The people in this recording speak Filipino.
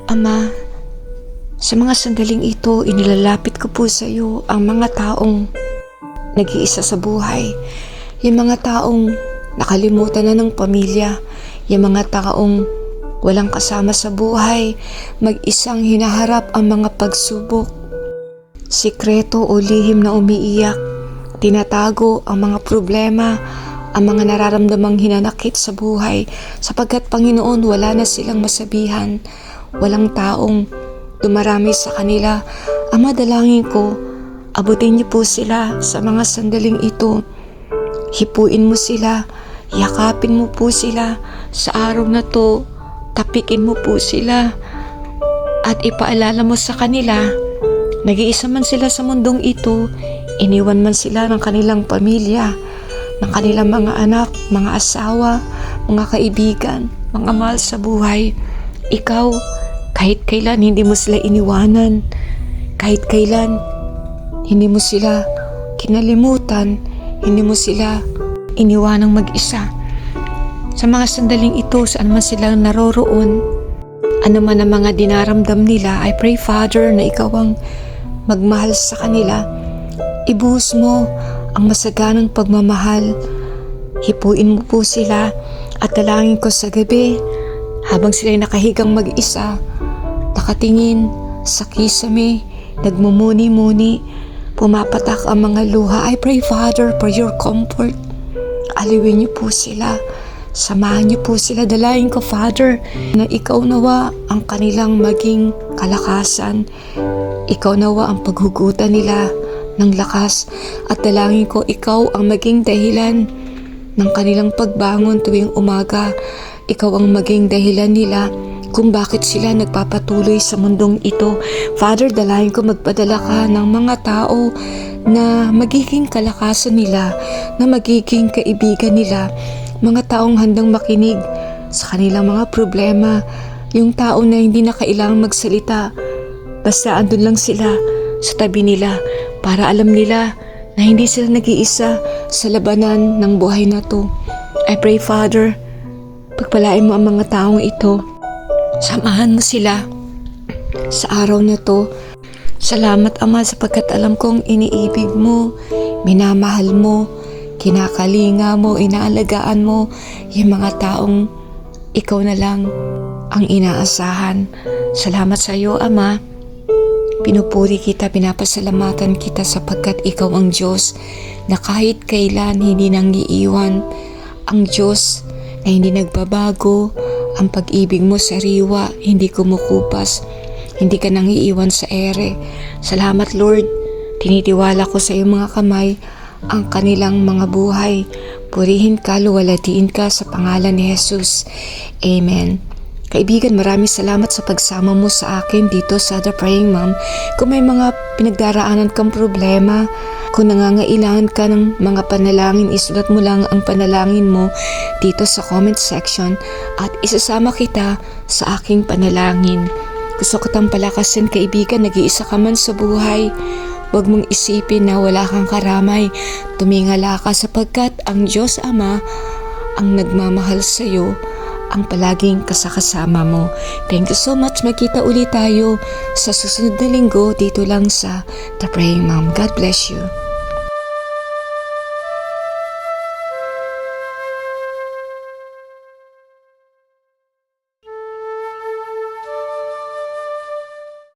Ama, sa mga sandaling ito, inilalapit ko po sa iyo ang mga taong nag-iisa sa buhay. Yung mga taong nakalimutan na ng pamilya. Yung mga taong walang kasama sa buhay. Mag-isang hinaharap ang mga pagsubok. Sikreto o lihim na umiiyak. Tinatago ang mga problema, ang mga nararamdamang hinanakit sa buhay. Sapagkat Panginoon, wala na silang masabihan. Walang taong dumarami sa kanila. Ama, dalangin ko, abutin niyo po sila sa mga sandaling ito. Hipuin mo sila, yakapin mo po sila sa araw na to. Tapikin mo po sila at ipaalala mo sa kanila, nag-iisa man sila sa mundong ito, iniwan man sila ng kanilang pamilya, ng kanilang mga anak, mga asawa, mga kaibigan, mga mahal sa buhay. Ikaw, kahit kailan hindi mo sila iniwanan, kahit kailan hindi mo sila kinalimutan, hindi mo sila iniwanang mag-isa. Sa mga sandaling ito, saan man sila naroroon, ano man ang mga dinaramdam nila, I pray, Father, na ikaw ang magmahal sa kanila. Ibuhos mo ang masaganang pagmamahal. Hipuin mo po sila at dalangin ko sa gabi, habang sila'y nakahigang mag-isa, nakatingin sa kisame, nagmumuni-muni, pumapatak ang mga luha. I pray, Father, for your comfort. Aliwin niyo po sila. Samahan niyo po sila. Dalangin ko, Father, na ikaw nawa ang kanilang maging kalakasan. Ikaw nawa ang paghugutan nila ng lakas. At dalangin ko, ikaw ang maging dahilan ng kanilang pagbangon tuwing umaga. Ikaw ang maging dahilan nila kung bakit sila nagpapatuloy sa mundong ito. Father, dalangin ko magpadala ka ng mga tao na magiging kalakasan nila, na magiging kaibigan nila, mga taong handang makinig sa kanilang mga problema, yung tao na hindi na kailangang magsalita, basta andun lang sila sa tabi nila para alam nila na hindi sila nag-iisa sa labanan ng buhay na to. I pray, Father, pagpalain mo ang mga taong ito. Samahan mo sila sa araw na to. Salamat, Ama, sapagkat alam kong iniibig mo, minamahal mo, kinakalinga mo, inaalagaan mo yung mga taong ikaw na lang ang inaasahan. Salamat sa iyo, Ama. Pinupuri kita, pinapasalamatan kita sapagkat ikaw ang Diyos na kahit kailan hindi nang iiwan. Ang Diyos na hindi nagbabago. Ang pag-ibig mo sariwa, hindi kumukupas, hindi ka nang iiwan sa ere. Salamat, Lord. Tinitiwala ko sa iyong mga kamay ang kanilang mga buhay. Purihin ka, luwalhatiin ka sa pangalan ni Jesus. Amen. Kaibigan, maraming salamat sa pagsama mo sa akin dito sa The Praying Mom. Kung may mga pinagdaraanan kang problema, kung nangangailangan ka ng mga panalangin, isulat mo lang ang panalangin mo dito sa comment section at isasama kita sa aking panalangin. Gusto ko tang palakasin, kaibigan, nag-iisa ka man sa buhay. Huwag mong isipin na wala kang karamay. Tumingala ka sapagkat ang Diyos Ama ang nagmamahal sa iyo, ang palaging kasakasama mo. Thank you so much. Magkita ulit tayo sa susunod na linggo dito lang sa The Praying Mom. God bless you.